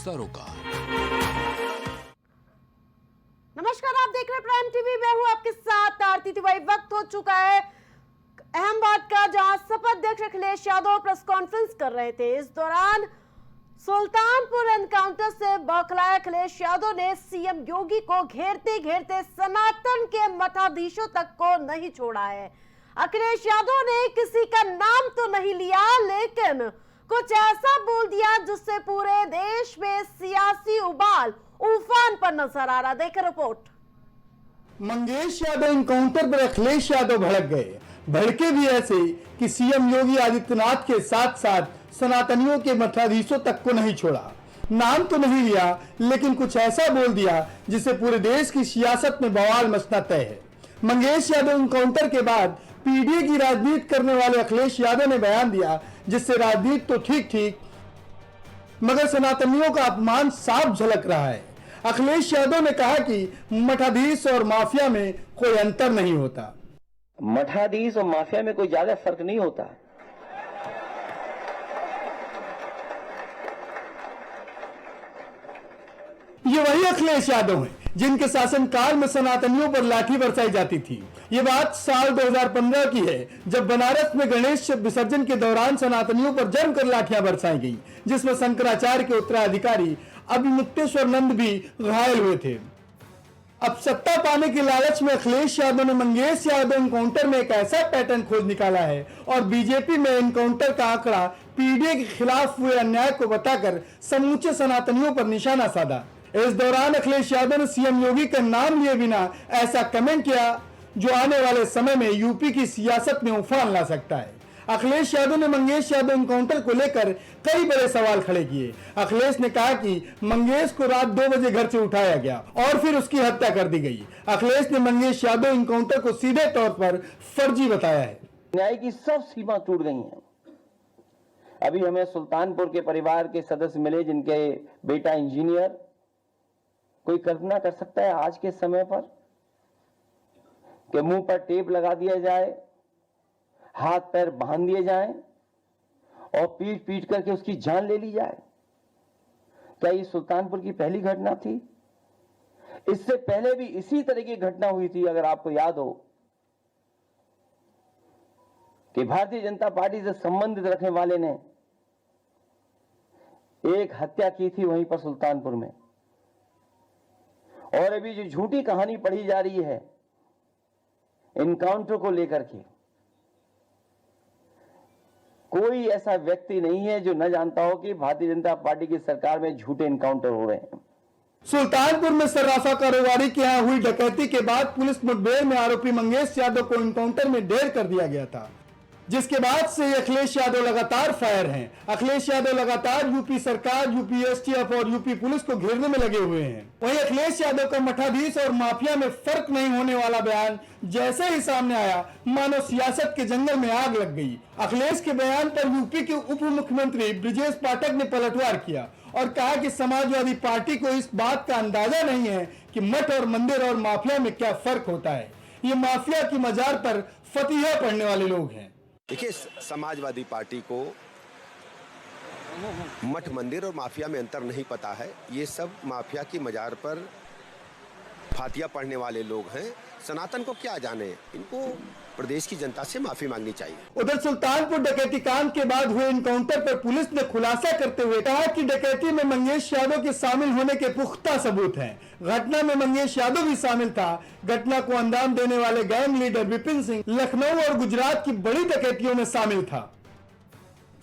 सरोकार। नमस्कार, आप देख रहे हैं प्राइम टीवी। मैं हूं आपके साथ आरती तिवारी। वक्त हो चुका है अहमदाबाद का, जहां सपा अध्यक्ष अखिलेश यादव प्रेस कॉन्फ्रेंस कर रहे थे। इस दौरान सुल्तानपुर एनकाउंटर से बौखलाए अखिलेश यादव ने सीएम योगी को घेरते घेरते सनातन के मठाधीशों तक को नहीं छोड़ा है। अखिलेश यादव ने किसी का नाम तो नहीं लिया, लेकिन कुछ ऐसा बोल दिया जिससे पूरे देश में सियासी उबाल उफान पर नजर आ रहा। देखें रिपोर्ट। मंगेश यादव इनकाउंटर पर अखिलेश यादव भड़क गए। भड़के भी ऐसे कि सीएम योगी आदित्यनाथ के साथ साथ सनातनियों के मठाधीशों तक को नहीं छोड़ा। नाम तो नहीं लिया, लेकिन कुछ ऐसा बोल दिया जिससे पूरे देश की सियासत में बवाल मचना तय है। मंगेश यादव इनकाउंटर के बाद पीडीए की राजनीति करने वाले अखिलेश यादव ने बयान दिया, जिससे राजनीति तो ठीक ठीक मगर सनातनियों का अपमान साफ झलक रहा है। अखिलेश यादव ने कहा कि मठाधीश और माफिया में कोई अंतर नहीं होता। मठाधीश और माफिया में कोई ज्यादा फर्क नहीं होता। ये वही अखिलेश यादव हैं जिनके शासनकाल में सनातनियों पर लाठी बरसाई जाती थी। ये बात साल 2015 की है, जब बनारस में गणेश विसर्जन के दौरान सनातनियों पर जमकर लाठियां बरसाई गई, जिसमें शंकराचार्य के उत्तराधिकारी अभिमुक्तेश्वर नंद भी घायल हुए थे। अब सत्ता पाने के लालच में अखिलेश यादव ने मंगेश यादव एनकाउंटर में एक ऐसा पैटर्न खोज निकाला है और बीजेपी में एनकाउंटर का आंकड़ा पीडीए के खिलाफ हुए अन्याय को बताकर समूचे सनातनियों पर निशाना साधा। इस दौरान अखिलेश यादव ने सीएम योगी का नाम लिए बिना ऐसा कमेंट किया जो आने वाले समय में यूपी की सियासत में उफान ला सकता है। अखिलेश यादव ने मंगेश यादव एनकाउंटर को लेकर कई बड़े सवाल खड़े किए। अखिलेश ने कहा कि मंगेश को रात 2 बजे घर से उठाया गया और फिर उसकी हत्या कर दी गई। अखिलेश ने मंगेश यादव एनकाउंटर को सीधे तौर पर फर्जी बताया है। न्याय की सब सीमा टूट गई हैं। अभी हमें सुल्तानपुर के परिवार के सदस्य मिले जिनके बेटा इंजीनियर। कोई कल्पना कर सकता है आज के समय पर कि मुंह पर टेप लगा दिया जाए, हाथ पैर बांध दिए जाएं और पीट पीट करके उसकी जान ले ली जाए? क्या ये सुल्तानपुर की पहली घटना थी? इससे पहले भी इसी तरह की घटना हुई थी। अगर आपको याद हो कि भारतीय जनता पार्टी से संबंधित रखने वाले ने एक हत्या की थी वहीं पर सुल्तानपुर में। और अभी जो झूठी कहानी पढ़ी जा रही है एनकाउंटर को लेकर के, कोई ऐसा व्यक्ति नहीं है जो न जानता हो कि भारतीय जनता पार्टी की सरकार में झूठे एनकाउंटर हो रहे हैं। सुल्तानपुर में सर्राफा कारोबारी के यहां हुई डकैती के बाद पुलिस मुठभेड़ में आरोपी मंगेश यादव को एनकाउंटर में ढेर कर दिया गया था, जिसके बाद से अखिलेश यादव लगातार फायर हैं। अखिलेश यादव लगातार यूपी सरकार, यूपी एसटीएफ और यूपी पुलिस को घेरने में लगे हुए हैं। वहीं अखिलेश यादव का मठाधीश और माफिया में फर्क नहीं होने वाला बयान जैसे ही सामने आया, मानो सियासत के जंगल में आग लग गई। अखिलेश के बयान पर यूपी के उप मुख्यमंत्री ब्रजेश पाठक ने पलटवार किया और कहा कि समाजवादी पार्टी को इस बात का अंदाजा नहीं है कि मठ और मंदिर और माफिया में क्या फर्क होता है। ये माफिया की मजार पर फतिहा पढ़ने वाले लोग हैं। देखिए, समाजवादी पार्टी को मठ मंदिर और माफिया में अंतर नहीं पता है। ये सब माफिया की मजार पर फातिया पढ़ने वाले लोग हैं। सनातन को क्या जाने, इनको प्रदेश की जनता से माफी मांगनी चाहिए। उधर सुल्तानपुर डकैती कांड के बाद हुए एनकाउंटर पर पुलिस ने खुलासा करते हुए कहा कि डकैती में मंगेश यादव के शामिल होने के पुख्ता सबूत हैं। घटना में मंगेश यादव भी शामिल था। घटना को अंजाम देने वाले गैंग लीडर विपिन सिंह लखनऊ और गुजरात की बड़ी डकैतियों में शामिल था।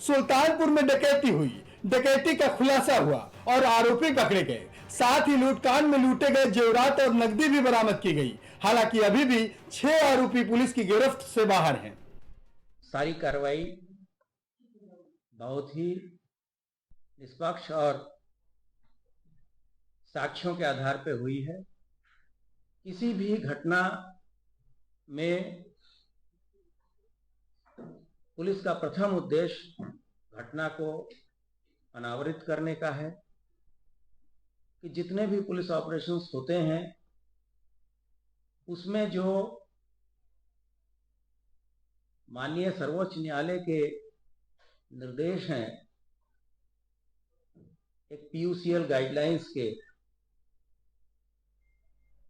सुल्तानपुर में डकैती हुई, डकैती का खुलासा हुआ और आरोपी पकड़े गए। साथ ही लूटकांड में लूटे गए जेवरात और नकदी भी बरामद की गई। हालांकि अभी भी 6 आरोपी पुलिस की गिरफ्त से बाहर हैं। सारी कार्रवाई बहुत ही निष्पक्ष और साक्ष्यों के आधार पर हुई है। किसी भी घटना में पुलिस का प्रथम उद्देश्य घटना को अनावरित करने का है कि जितने भी पुलिस ऑपरेशंस होते हैं उसमें जो माननीय सर्वोच्च न्यायालय के निर्देश हैं एक PUCL गाइडलाइंस के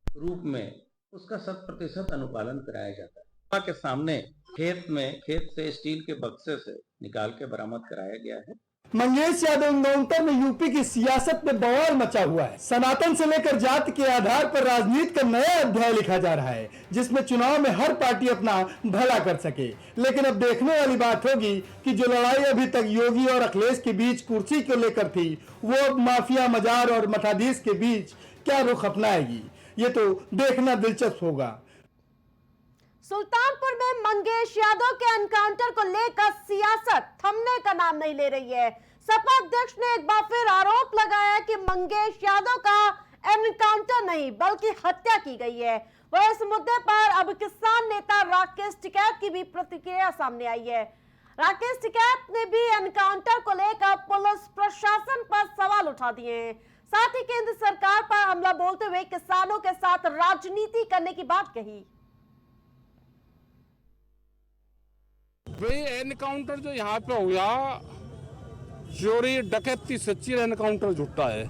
रूप में उसका 100% अनुपालन कराया जाता है। के सामने खेत से स्टील के बक्से से निकाल के बरामद कराया गया है। मंगेश यादव एनकाउंटर में यूपी की सियासत में बवाल मचा हुआ है। सनातन से लेकर जाति के आधार पर राजनीति का नया अध्याय लिखा जा रहा है, जिसमें चुनाव में हर पार्टी अपना भला कर सके। लेकिन अब देखने वाली बात होगी कि जो लड़ाई अभी तक योगी और अखिलेश के बीच कुर्सी को लेकर थी, वो अब माफिया, मजार और मठाधीश के बीच क्या रुख अपनाएगी, ये तो देखना दिलचस्प होगा। सुल्तानपुर में मंगेश यादव के एनकाउंटर को लेकर सियासत थमने का नाम नहीं ले रही है। सपा अध्यक्ष ने एक बार फिर आरोप लगाया कि मंगेश यादव का एनकाउंटर नहीं बल्कि हत्या की गई है। वह इस मुद्दे पर अब किसान नेता राकेश टिकैत की भी प्रतिक्रिया सामने आई है। राकेश टिकैत ने भी एनकाउंटर को लेकर पुलिस प्रशासन पर सवाल उठा दिए हैं। साथ ही केंद्र सरकार पर हमला बोलते हुए किसानों के साथ राजनीति करने की बात कही। भाई एनकाउंटर जो यहाँ पे हुआ, चोरी डकैती सच्ची एनकाउंटर झूठा है।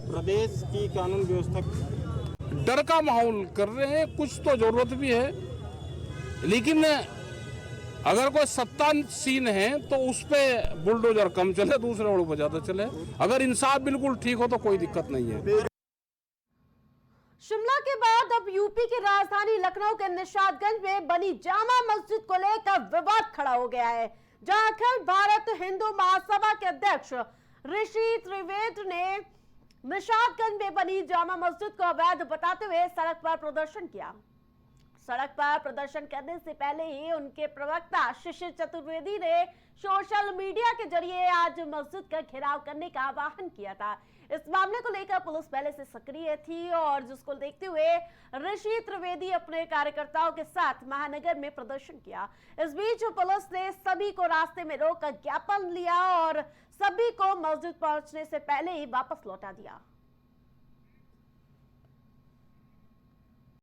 प्रदेश की कानून व्यवस्था डर का माहौल कर रहे हैं, कुछ तो जरूरत भी है, लेकिन अगर कोई सत्ता सीन है तो उस पे बुलडोजर कम चले, दूसरे रोड पर ज्यादा चले। अगर इंसाफ बिल्कुल ठीक हो तो कोई दिक्कत नहीं है। शिमला के बाद अब यूपी की राजधानी लखनऊ के निशादगंज में बनी जामा मस्जिद को लेकर विवाद खड़ा हो गया है, जहां अखिल भारत हिंदू महासभा के अध्यक्ष ऋषि त्रिवेदी ने निशादगंज में बनी जामा मस्जिद को अवैध बताते हुए सड़क पर प्रदर्शन किया। सड़क पर प्रदर्शन करने से पहले ही उनके प्रवक्ता शिशिर चतुर्वेदी ने सोशल मीडिया के जरिए आज मस्जिद का घेराव करने का आह्वान किया था। इस मामले को लेकर पुलिस पहले से सक्रिय थी और जिसको देखते हुए ऋषि त्रिवेदी अपने कार्यकर्ताओं के साथ महानगर में प्रदर्शन किया। इस बीच पुलिस ने सभी को रास्ते में रोककर ज्ञापन लिया और सभी को मस्जिद पहुंचने से पहले ही वापस लौटा दिया।